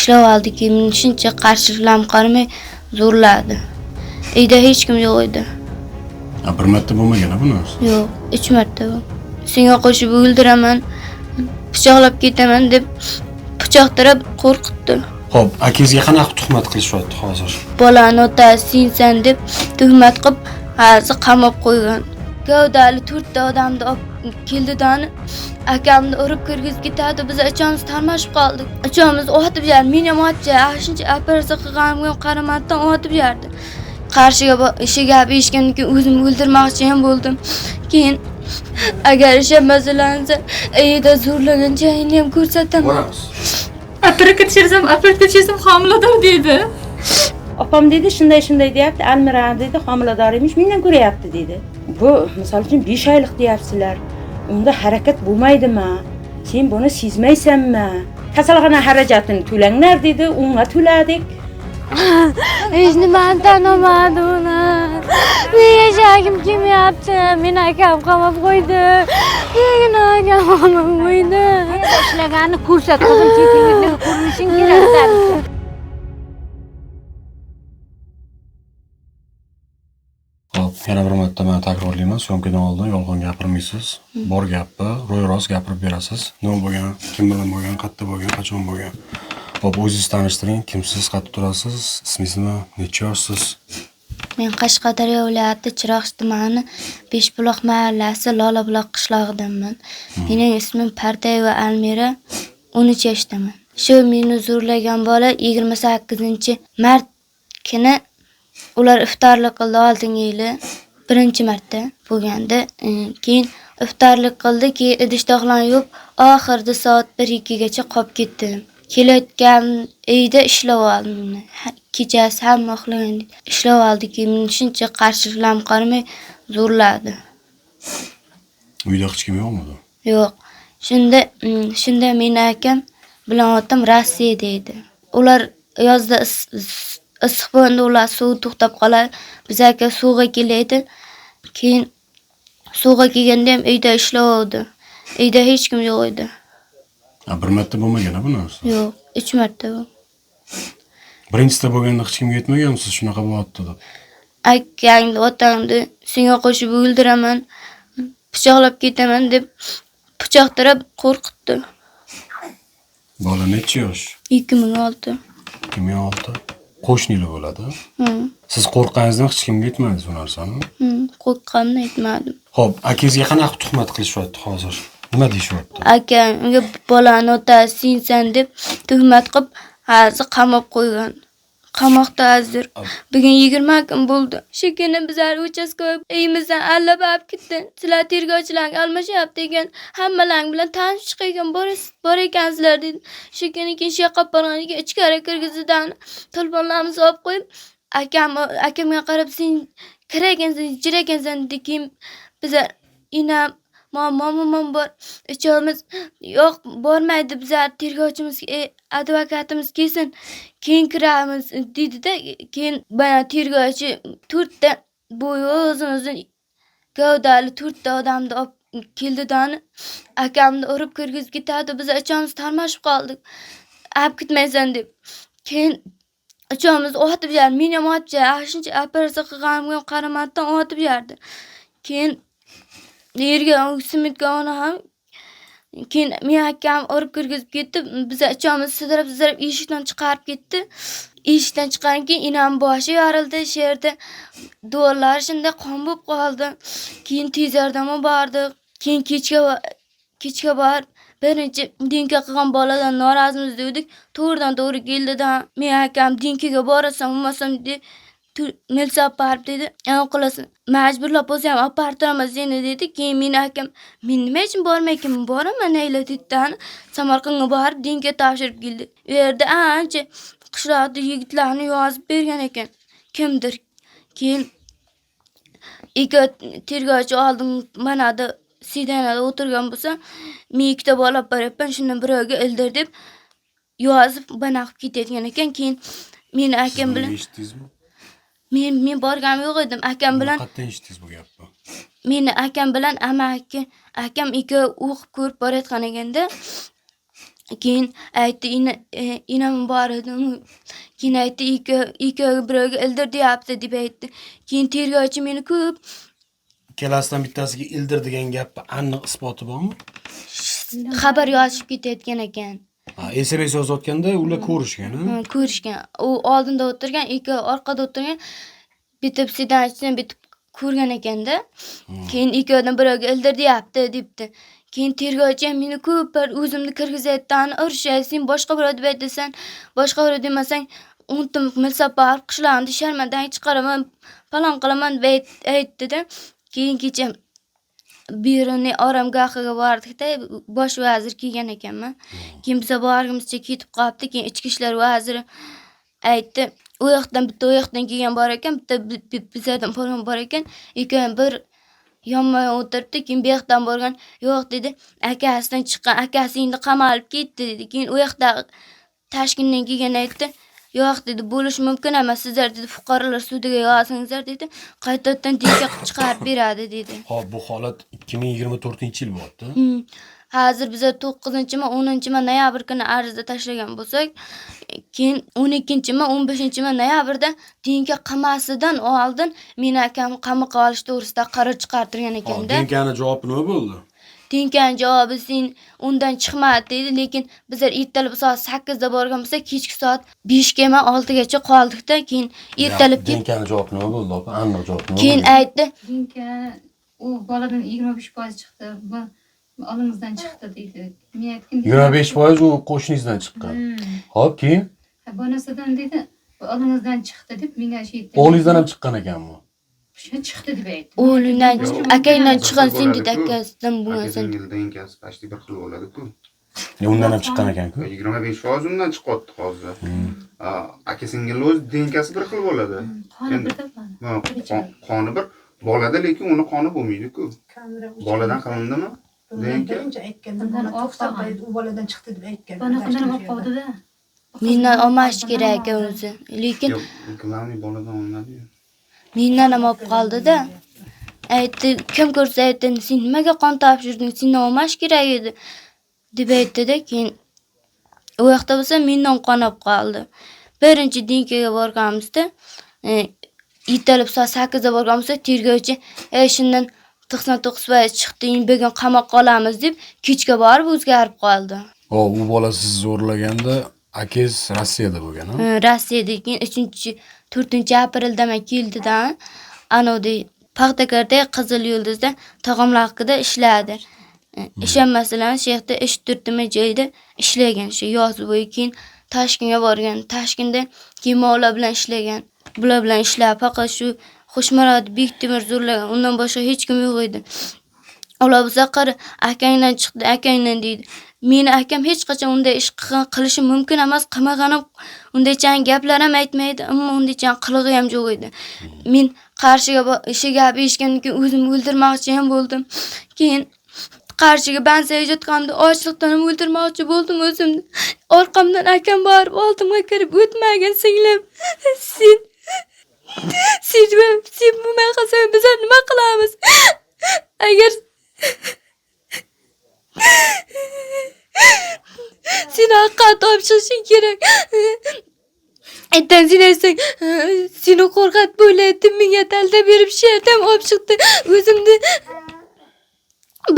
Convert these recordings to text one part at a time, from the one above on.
ishlab oldi-ki, meni shuncha qarshiliklarga qaramay zo'rladi. Uyda hech kim yo'q edi. Bir marta bo'lmagan bu narsa? Yo'q, 3 marta bu. Senga qo'shib o'ldiraman, pichoqlab ketaman deb pichoq tarab qo'rqitdi. Xo'p, akangizga qanaqa tuhmat qilishyapti hozir? Bolani otasi sensan deb tuhmat qilib, hozir qamab qo'ygan. Gavdali 4 ta odamni olib keldi-dani, akamni urib kirgizib ketadi. Biz achamiz tarmashib qoldik. Achamiz otib yer, meni ham otcha, shuncha operatsiya qilganimga qaramasdan otib yerdi. Qarshiga ishiga eshitgandan keyin o'zimni o'ldirmoqchi ham bo'ldim. Keyin agar isha masalansa, ayda zo'rlagan joyini ham ko'rsataman. Boramiz. Operatsiya kechirsam homilador dedi. Opam dedi, shunday deyapti, Almira dedi, homilador emish, mendan ko'ryapti dedi. Bu, misol uchun 5 oylik deyapsizlar. Unda harakat bo'lmaydimi? Sen buni sezmaysanmi? Kasalxona xarajatini to'langlar dedi, unga to'ladik. Hech nimani tanimadi uni. Men yashagim kelmayapti. Meni akam qamab qo'ydi. Meni akam qamab qo'ydi. Ishlaganini ko'rsat, qizim, chetingizga ko'rinishing kerak. Xo'p, yana bir marta men takrorlayman, syomkadan oldin yolg'on gapirmaysiz. Bor gapni ro'y-rost gapirib berasiz. Nima bo'lgan, kim bilan bo'lgan, qayerda bo'lgan, qachon bo'lgan. Xo'p, o'zingizni tanishtiring, kimsiz, qayerda turasiz, ismingizmi, necha yoshsiz? Men Qashqadaryo viloyati Chiroqchi tumani Beshbuloq mahallasi Lolabuloq qishlog'idanman. Mening ismim Partayeva Almira, 13 yoshdaman. Shu meni zo'rlagan bola 28-mart kuni ular iftorlik qildi, oldingi yili birinchi marta bo'lganda. Keyin iftorlik qildi, keyin idish-to'qlarni yuvib, oxirida soat 1-2 gacha qolib ketdim. Kelayotgan uyda ishlab oldim. Kechasi hamma uxlagan. Ishlab oldi-ki, meni shuncha qarshiliklarga qaramay zo'rladi. Uyda hech kim yo'qmi? Yo'q. Shunda meni akam bilan otam Rossiyada edi. Ular yozda issiq bo'lganda ular suv to'xtab qoladi. Biz aka suvga kelaydi. Keyin suvga kelganda ham uyda ishlaydi. Uyda hech kim yo'q edi. Bir marta bo'lmagan bu narsa? Yo'q, 3 marta bu. Birinchisida bo'lganda hech kimga aytmaganmisiz shunaqa bo'lyapti deb? Akangni, otangni senga qo'shib o'ldiraman, pichoqlab ketaman deb pichoq tarab qo'rqitdi. Bola necha yosh? 2006. 2006. Qo'shnilar bo'ladi. Siz qo'rqqaningizdan hech kimga aytmadingiz bu narsani? Qo'rqqanimni aytmadim. Xo'p, akangizga qanaqa tuhmat qilishyapti hozir? Nima deyishyapti? Akamga bolani otasi sensan deb tuhmat qilib, hozir qamab qo'ygan. Qamoqda hozir. Bugun 20 kun bo'ldi. Shekini bizlar uchastkavoy uyimizdan allab olib ketdi. Sizlar tergovchilarga almashyapti degan, hammalar bilan tanishib chiqgan bor ekansizlar dedi. Shekini keyin shaqab borganiga ichkari kirgizdidan telefonlarimizni olib qo'yib, akamga qarab sen kiragansan, jiragansan dedi. Keyin bizlar inam Mamam bor. Uchamiz yo'q, bormaydi bizlar tergovchimiz, advokatimiz kelsin, keyin kiramiz dedi-da, keyin bana tergovchi 4 ta bo'yi uzun gavdali 4 ta odamni olib keldi-dani, akamni urib kirgizib ketadi. Biz uchamiz tarmashib qoldik. Olib ketmaysan deb. Keyin uchamiz otib yer, meni ham otcha, shuncha operatsiya qilganimga qaramasdan otib yerdi. Keyin yerga simitga ona ham keyin men akam urib kirgizib ketdi. Biz uchamiz sidirib eshikdan chiqarib ketdi. Eshikdan chiqqandan keyin inam boshi yorildi, sherda duolar shunday qon bo'lib qoldi. Keyin tez yordamga bordik. Keyin kechga borib birinchi dinka qilgan boladan norozimiz dedik. To'g'ridan to'g'ri keldi-da, men akam dinkaga borasan, bo'lmasam dedi. Milsa aparib dedi. Qilasan. Majburlab bo'lsa ham aparib turaman seni dedi. Keyin meni akam, men nima uchun bormayman, boraman nayla dedi-dan. Samarqandga borib dinka topshirib keldi. U yerda ancha qishloqda yigitlarni yozib bergan ekan. Kimdir. Keyin ikki tergovchi oldin manada sedanada o'tirgan bo'lsa, men ikkita bola olib boryapman, shundan birovga ildir deb yozib bana qilib ketayotgan ekan. Keyin meni akam bilan eshitdingizmi? Men borganim yo'q edim. Akam bilan Qayerdan eshitdingiz bu gapni? Meni akam bilan akam ikki o'qib ko'rib borayotgan ekanda, Keyin aytdi inam bor edi. Keyin aytdi ikkovi birovga ildir deyapti deb aytdi. Keyin tergovchi meni ko'p Ikkalasidan bittasiga ildir degan gapni aniq isboti bormi? xabar yozib ketayotgan ekan. Ha, SMS yozayotganda ular ko'rishgan, ha? Ko'rishgan. U oldinda o'tirgan, ikkovi orqada o'tirgan. Bitib sedanchidan bitib ko'rgan ekanda. Keyin ikkovidan birovga ildir deyapti debdi. Keyin tergovchi ham meni ko'p bir o'zimni kirgizayotdan urishaysan, boshqa birov deb aytasan, boshqa birov demasang, untim milsab borib qishloqni sharmandan chiqaraman, falon qilaman deb aytdi-da. Keyin kecha Biruni oromgohiga bordik-da, bosh vazir kelgan ekanman. Keyin biz borgimizcha ketib qolibdi. Keyin ichki ishlar vaziri aytdi, u yoqdan bitta u yoqdan kelgan bor ekan, bitta bizlardan bo'lgan bor ekan. Ikkovi bir yonma o'tiribdi. Keyin bu yoqdan borgan, yo'q dedi, akasidan chiqqan, akasi endi qamalib ketdi dedi. Keyin u yoqda Toshkentdan kelgan aytdi, yo'q dedi, bo'lish mumkin emas, sizlar dedi, fuqarolar sudiga yozingizlar dedi, qaytadan dinka chiqarib beradi dedi. Hop, bu holat 2024-yil bo'pti. Hozir biz 9-10 noyabr kuni arizda tashlagan bo'lsak, keyin 12-mi 15-mi noyabrda dinka qamasidan oldin meni akam qamoqqa olish to'g'risida qaror chiqartirgan ekanda. Dinkani javobi nima bo'ldi? Dinkan javobi sen undan chiqmadi dedi, lekin bizlar ertalab soat 8 da borgan bo'lsak, kechki soat 5 ga emas 6 gacha qoldik-da. Keyin ertalab Dinkani javobi nima bo'ldi? Aniq javob nima? Keyin aytdi, Dinka u boladan 25% chiqdi. Bu olimizdan chiqdi deydi. Men aytdim 25% u qo'shningizdan chiqqan. Hop, keyin Bonasidan dedi, bu olimizdan chiqdi deb menga aytdi. o'g'lingizdan ham chiqqan ekanmi? Shu chiqdi deb aytdi. o'g'lidan akangdan chiqqan sen dedi, akasidan bo'lmasin. Dinkasi pashti bir xil bo'ladi-ku. Undan ham chiqqan ekan-ku. 25% undan chiqyapti hozir. Aka singilni o'z dinkasi bir xil bo'ladi. Qoni birda Qoni bir bolada, lekin uni qoni bo'lmaydi-ku. Boladan qilindimi? Birinchi aytganda Bundan mana to'xtab u boladan chiqdi deb aytgan. Bana qilib olib qoldi-da. Mendan olmash kerak ekan o'zi. Lekin Yo'q, ikkalami boladan olmadi-yu. mendan ham olib qoldi-da. Aytdi, kim ko'rsa aytdi, sen nimaga qon topshirding? Sendan olmash kerak edi deb aytdi-da. Keyin u yoqda bo'lsa mendan qon olib qoldi. Birinchi dinkaga borganimizda, ertalab soat 8 da borganimizda tergovchi, shundan 99% chiqdi, bugun qamoqqa olamiz deb kechga borib o'zgarib qoldi. O, u bola sizni zo'rlaganda akangiz Rossiyada bo'lgan, ha? Rossiyada keyin 4-aprelda men keldi-da, anodi Paxtakorda Qizil Yulduzda tog'amlar haqida ishladi. Ishonmasalar, shu yerda 3-4 joyda ishlagan, shu yoz bo'yi. Keyin Toshkentga borgan. Toshkentda kimolar bilan ishlagan. Bular bilan ishlab, faqat shu Xushmarod Bektemir zo'rlagan. Undan boshqa hech kim yo'q edi. Ular bo'lsa qara, akangdan chiqdi, akangdan deydi. Meni akam hech qachon unday ish qilishi mumkin emas, qilmaganim undaychan gaplar ham aytmaydi, ammo undaychan qilig'i ham yo'q edi. Men qarshiga ishi gap eshitgandan keyin o'zimni o'ldirmoqchi ham bo'ldim. Keyin qarshiga bansa ejotganda ochliqdan ham o'ldirmoqchi bo'ldim o'zimni. Orqamdan akam borib oldimga kirib o'tmagan singlim. Sen nima qilsang biz nima qilamiz? Agar sen haqqa topshirishing kerak. Aytdan sen aytsang, seni qo'rqat bo'laydi, menga dalda berib shu yerdan olib chiqdi. O'zimni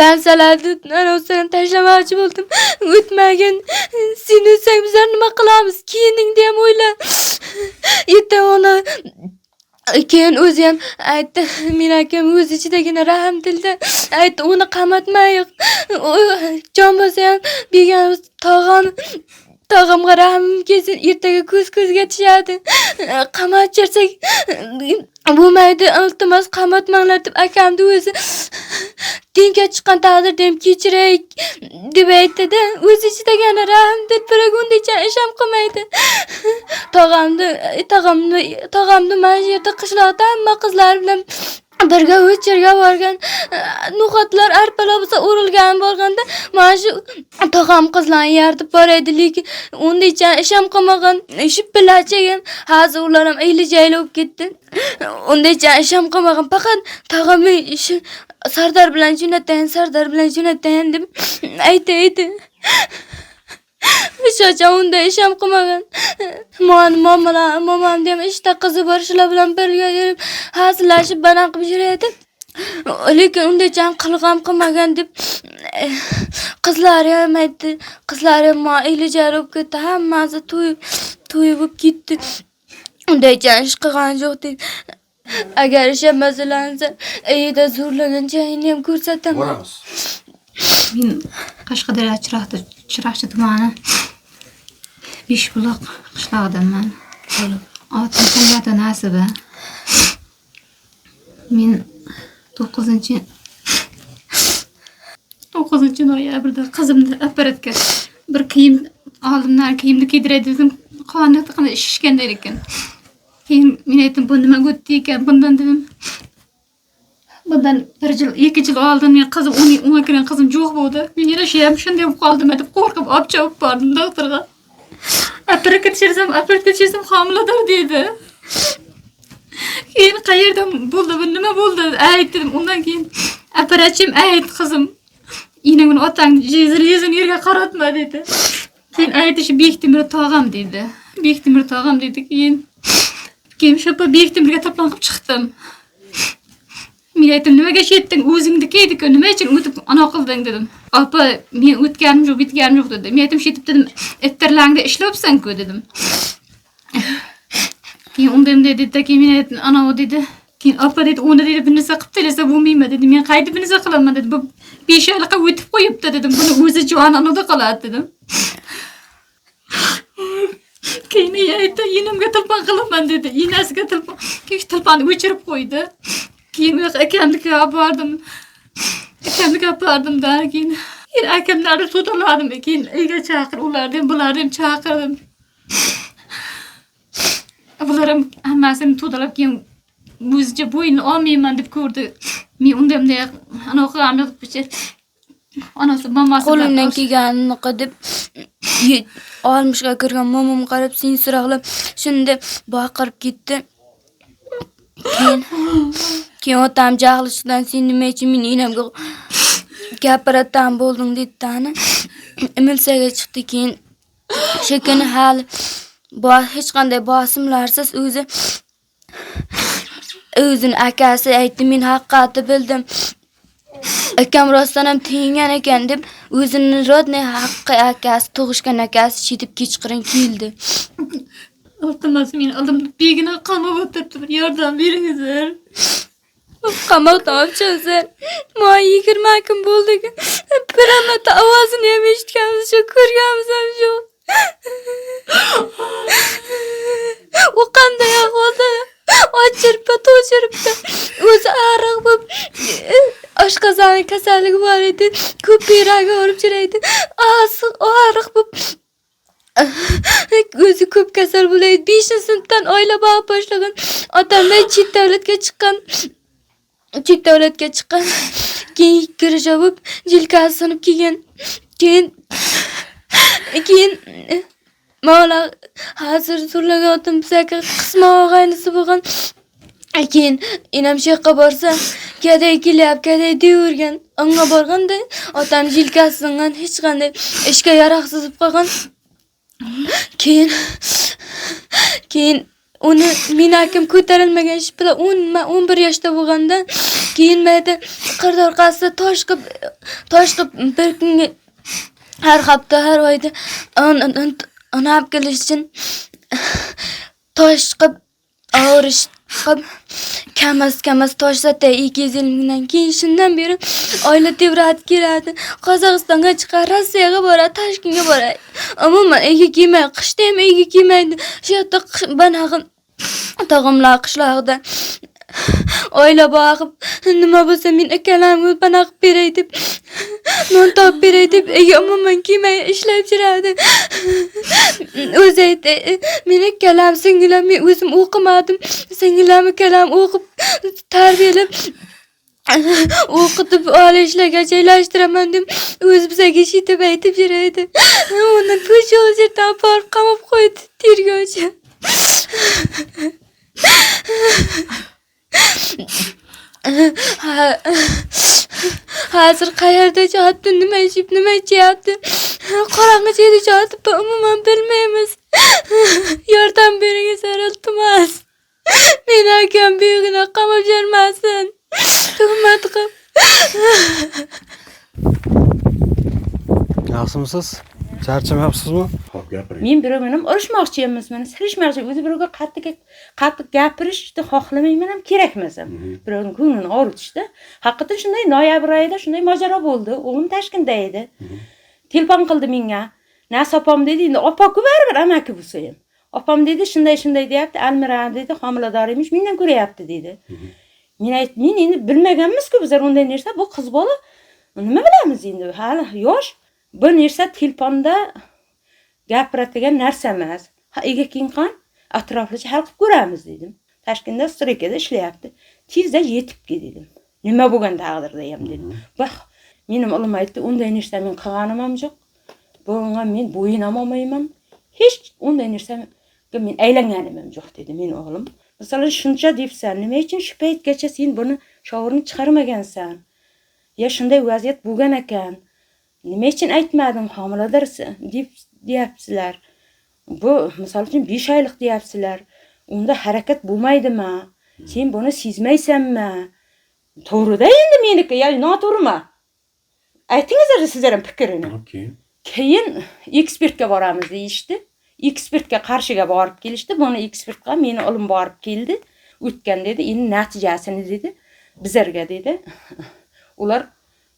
bansalarni anavsani tashlamoqchi bo'ldim. O'tmagan. Sen o'tsang bizlar nima qilamiz? Keyiningda ham o'yla. Ertaga ona keyin o'zi ham aytdi, men akam o'z ichidagina rahm tilda aytdi, uni qamatmaylik. Jon bo'lsa ham bergan tog'amga rahmim kelsin, ertaga ko'z-ko'zga tushadi. Qamatchirsak bo'lmaydi, iltimos qamatmanglar deb akamni o'zi dinka chiqqan taqdirda ham kechiray deb aytdi-da. O'z ichidagina rahm dil biroq undaycha ish ham qilmaydi. Tog'amni mana shu yerda qishloqda hamma qizlar bilan birga o'chirga borgan, no'xatlar arpalar bo'lsa o'rilgan borganda mana shu tog'am qizlarni yaratib boraydi, lekin undaycha ish ham qilmagan, ishi bilachagan. Hozir ular ham ayli-jayli bo'lib ketdi. Undaycha ish ham qilmagan, faqat tog'amni ishi Sardar bilan jo'natayin deb aytaydi. Hech qachon unday ish ham qilmagan. Momam ham ishda qizi bor, shular bilan birga yurib, hazillashib banan qilib yuradi. Lekin undaycha qilg'am qilmagan deb qizlari ham aytdi. Qizlari ham ilijari bo'lib ketdi. Hammasi to'yib ketdi. Undaycha ish qilgan yo'q dedi. Agar ish masalansa, uyda zo'rlagan joyini ham ko'rsataman. Boramiz. Men Qashqadaryo Chiroqchi tumani Beshbuloq qishlog'idanman. Otim Hayot Nasiba. Men 9-noyabrda qizimni apparatga bir kiyim oldimdan kiyimni kiydiray dedim. Qoni tiqini shishganday ekan. Keyin men aytdim, bu nima o'tdi ekan? Bundan dedim. Bundan 2 yil oldin men qizim 10 kiran qizim yo'q bo'ldi. Men yana ham shunday bo'lib qoldim deb qo'rqib olib chopib bordim doktorga. Apparatga tushirsam homilador dedi. Keyin qayerdan bo'ldi, bu nima bo'ldi? Aytdim. Undan keyin apparatchim ayt qizim. Inangni otang yuzini yerga qaratma dedi. Keyin aytishi Bektemir tog'am dedi. Bektemir tog'am dedi. Keyin shapa Bektemirga to'planib chiqdim. Men aytdim, nimaga shetding? O'zingni kiydik-ku, nima uchun o'tib ana qilding dedim. Opa, men o'tganim yo'q, bitganim yo'q dedi. Men aytdim, shetib dedim, ettirlangda ishlabsan-ku dedim. Keyin unday dedi, keyin men aytdim, ana o dedi. Keyin opa dedi, uni dedi, bir narsa qilib telesa bo'lmaymi dedi. Men qayda bir narsa qilaman dedi. Bu 5 oylikqa o'tib qo'yibdi dedim. Buni o'zi jononida qoladi dedim. Keyin aytdi, yinimga telefon qilaman dedi. Yinasiga telefon, keyin telefonni o'chirib qo'ydi. Keyin akamnikiga bordim da keyin akamlarni sudaladim. Keyin uyga ularni bularni ham chaqirdim. Bular ham hammasini sudalab keyin o'zicha bo'yinni olmayman deb ko'rdi. Men unday anaqa deb onasi mamasi qo'limdan kelganini qilib olmishga kirgan momam qarab sinsiroqlab shunda baqirib ketdi. Keyin otam jahlishidan sen nima uchun meni enamga gapiratan bo'lding dedi-tani. Milsaga chiqdi. Keyin shekini hali hech qanday bosimlarsiz o'zini akasi aytdi, men haqiqatni bildim. Akam rostdan ham tengan ekan deb o'zini rodnay haqqi akasi, tug'ishgan akasi chetib kechqirin keldi. Iltimos, men oldimda begina qamab o'tiribdi. Yordam beringizlar. Qamoqdan olib chiqsin. Moy 20 kun bo'ldi. Bir marta ovozini ham eshitganmiz, shu ko'rganmiz ham yo'q. U qanday ahvolda? To'chiribdi. O'zi ariq bo'lib, oshqozoni kasalligi bor edi. Ko'piraga olib jiraydi. Ariq bo'lib o'zi ko'p kasal bo'laydi. 5-sinfdan oila boqib boshlagan. Otamdan chet davlatga chiqqan. Keyin kirja bo'lib, jilkasi sinib kelgan. Keyin Mavla hozir zo'rlagan otam bizga qisma og'aynisi bo'lgan. Keyin enam sheqqa borsa, kaday deyvergan. Unga borganda otam jilkasi singan, hech qanday ishga yaroqsiz bo'lib qolgan. Keyin uni meni akam ko'tarilmagan ish bilan 11 yoshda bo'lganda keyin mayda qird orqasida tosh qilib bir kunga har hafta har oyda ona olib kelish uchun tosh qilib og'irish qilib kamas tosh sotay 250 mingdan. Keyin shundan beri oila tebrat keladi. Qozog'istonga chiqar, Rossiyaga boradi, Toshkentga boradi. Umuman uyga kelmay, qishda ham uyga kelmaydi. Shu yerda banag'im tog'imlar qishlog'ida oila boqib, nima bo'lsa men akalarga panoh beray deb, non topib beray deb umuman kelmay ishlab yuradi. O'zi aytdi, men akalam singlim, men o'zim o'qimadim. Singlim akalam o'qib, tarbiyalab o'qitib olishlarga joylashtiraman deb o'zi bizga shitib aytib yuradi. Uni po'shozirdan borib qamab qo'ydi tergovchi. Hozir qayerda jotdi, nima ichib, nima ichyapti? Qorong'i joyda yotibdi, umuman bilmaymiz. Yordam beringizlar, iltimos. Meni akam buyog'ini qamab jermasin. Tuhmat qilib. Yaxshimisiz? Charchamayapsizmi? Xo'p, gapiring. Men biroq bilan urushmoqchi emas, meni silishmoqchi, o'zi birovga qattiq gapirishni xohlamayman ham kerak emas ham. Birovning ko'nglini og'ritishda. Haqiqatan shunday noyabr oyida shunday mojaro bo'ldi. O'g'lim Toshkentda edi. Telefon qildi menga. Nas opam dedi, endi opa-ku baribir amaki bo'lsa ham. Opam dedi, shunday deyapti, Almira dedi, homilador emish, mendan ko'rayapti dedi. Men aytdim, men endi bilmaganmiz-ku bizlar unday narsa, bu qiz bola. Nima bilamiz endi? Hali yosh. Bu narsa telefonda gapiradigan narsa emas. Ha, ega keyin atroflicha hal qilib ko'ramiz dedim. Toshkentda strikada ishlayapti. Tezda yetib kel dedim. Nima bo'lgan taqdirda ham dedim. Bax, menim o'g'lim aytdi, unday narsa men qilganim ham yo'q. Bunga men bo'yin ham olmayman. Hech unday narsaga men aylanganim ham yo'q dedi men o'g'lim. Masalan, shuncha debsan, nima uchun shu paytgacha sen buni sho'rni chiqarmagansan? Ya shunday vaziyat bo'lgan ekan. Nima uchun aytmadim homiladirsan deb deyapsizlar. Bu misol uchun 5 oylik deyapsizlar. Unda harakat bo'lmaydimi? Sen buni sezmaysanmi? To'g'rida endi meniki, ya noto'g'rimi? Aytingizlar sizlar ham fikrini. Okay. Keyin ekspertga boramiz deyishdi. Ekspertga qarshiga borib kelishdi. Buni ekspertga meni o'g'lim borib keldi. O'tgan dedi, endi natijasini dedi. Bizlarga dedi. Ular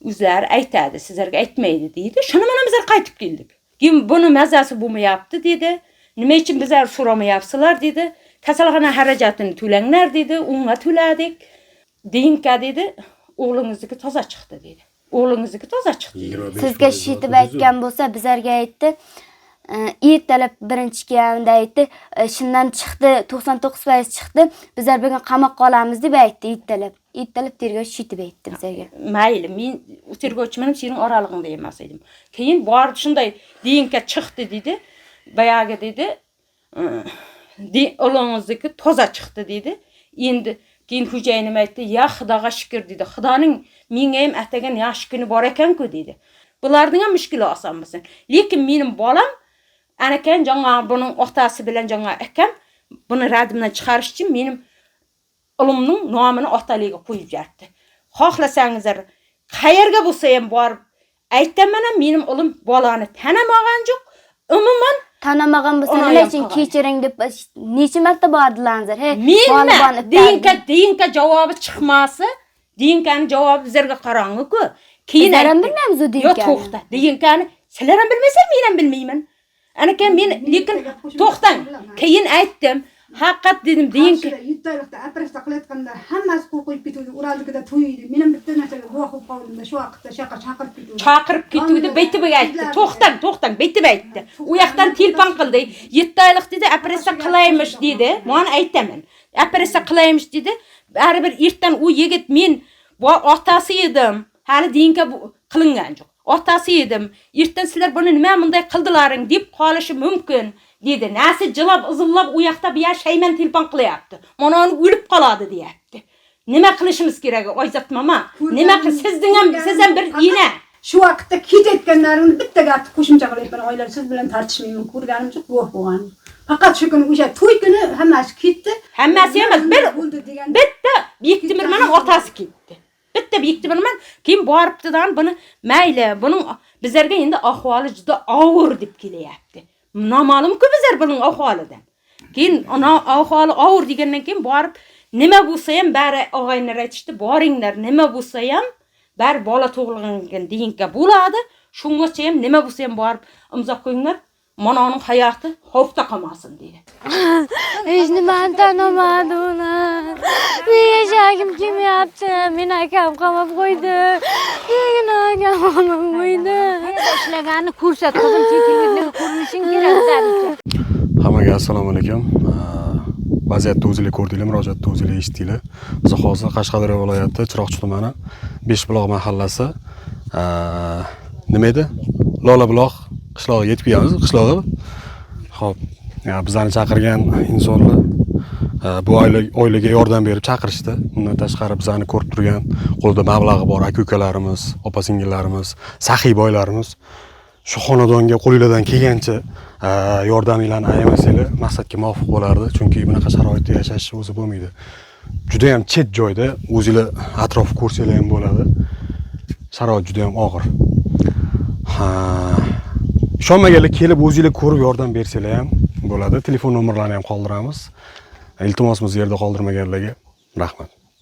o'zlari aytadi, sizlarga aytmaydi dedi. Shuni mana bizlar qaytib keldik. Keyin buni mazasi bo'lmayapti dedi. Nima uchun bizlar so'ramayapsizlar dedi. Kasalxona xarajatini to'langlar dedi. Unga to'ladik. Dinka dedi. O'g'lingizniki toza chiqdi dedi. O'g'lingizniki toza chiqdi. Sizga shitib aytgan bo'lsa, bizlarga aytdi. Ertalab birinchi kelganda aytdi, shundan chiqdi, 99% chiqdi. Bizlar bugun qamoqqa olamiz deb aytdi ertalab. Ertalab tergovchi shitib aytdi bizlarga. Mayli, men tergovchi men sening oralig'ingda emas edim. Keyin borib shunday dinka chiqdi dedi. Boyaga dedi, o'g'lingizniki toza chiqdi dedi. Endi keyin xo'jayinim aytdi, "Ya Xudoga shukr" dedi. Xudoning menga ham atagan yaxshi kuni bor ekan-ku dedi. Bularning ham mushkuli oson bo'lsin. Lekin mening bolam anakan jonga buning otasi bilan jonga akam buni radimdan chiqarish uchun mening o'g'limning nomini otaligiga qo'yib berdi. Xohlasangizlar qayerga bo'lsa ham borib aytaman, mening o'g'lim bolani tanamagan yo'q. Umuman Tanamagan bo'lsa nima uchun kechiring deb necha marta bordilaringizlar? Hey, dinka javobi chiqmasa, dinkani javobi bizlarga qarang'i-ku. Keyin ham bilmaymiz u dinkani. Yo'q, to'xta. Dinkani sizlar ham bilmaysan, men ham bilmayman. Anakan men lekin to'xtang. Keyin aytdim. Haqiqat dedim, dinka 7 oylikda operatsiya qilayotganda hammasi qo'yib ketdi. Uraldikida to'ydi. Men ham bitta narsaga guvoh bo'lib qoldim. Shu vaqtda chaqirib ketdi. Chaqirib ketdi, baytib aytdi. To'xtang, baytib aytdi. U yoqdan telefon qildi. 7 oylik dedi, operatsiya qilaymish dedi. Men aytaman. Operatsiya qilaymish dedi. Baribir ertan u yigit men otasi edim. Hali dinka qilingan yo'q. Otasi edim. Ertan sizlar buni nima bunday qildilaring deb qolishi mumkin dedi. Nasi jilab izillab u yoqda bu shayman telefon qilyapti. Mana uni o'lib qoladi deyapti. Nima qilishimiz kerak Oyzat mama? Nima qil siz ham bir ina. Shu vaqtda ketayotganlarimni bitta gapni qo'shimcha qilyapman. Oilalar siz bilan tartishmayman. Ko'rganim yo'q, guvoh bo'lganim. Faqat shu kuni o'sha to'y kuni hammasi ketdi. Hammasi emas, bitta Bektemir mana otasi ketdi. Bitta Bektemir men keyin boribdidan buni mayli, buning bizlarga endi ahvoli juda og'ir deb kelyapti. Noma'lum-ku bizlar buning ahvolidan. Keyin ahvoli og'ir degandan keyin borib nima bo'lsa ham bari og'aynilar aytishdi, boringlar, nima bo'lsa ham bari bola tug'ilgan deyinga bo'ladi. Shungacha ham nima bo'lsa ham borib imzo qo'yinglar. Mana uning hayoti xavfda qolmasin dedi. Hech nimani tanimadi ular. Men yashagim kelmayapti. Meni akam qamab qo'ydi. Meni akam qamab qo'ydi. Ishlaganini ko'rsat, qizim, chekinlikni ko'rinishing kerak. Hammaga assalomu alaykum. Vaziyatni o'zinglar ko'rdinglar, murojaatni o'zinglar eshitdinglar. Biz hozir Qashqadaryo viloyati Chiroqchi tumani Beshbuloq mahallasi nima edi? Lolabuloq qishlog'iga yetib kelamiz, qishlog'i. Xo'p, bizlarni chaqirgan insonlar bu oilaga yordam berib chaqirishdi. Undan tashqari bizlarni ko'rib turgan, qo'lida mablag'i bor aka-ukalarimiz, opa-singillarimiz, saxiy boylarimiz shu xonadonga qo'lingizdan kelgancha yordaminglarni ayamasanglar maqsadga muvofiq bo'lardi. Chunki bunaqa sharoitda yashash o'zi bo'lmaydi. Juda ham chet joyda o'zingizlar atrof ko'rsanglar ham bo'ladi. Sharoit juda ham og'ir. Ishonmaganlar kelib o'zingizlar ko'rib yordam bersanglar ham bo'ladi. Telefon nomerlarini ham qoldiramiz. Iltimosimiz yerda qoldirmaganlarga rahmat.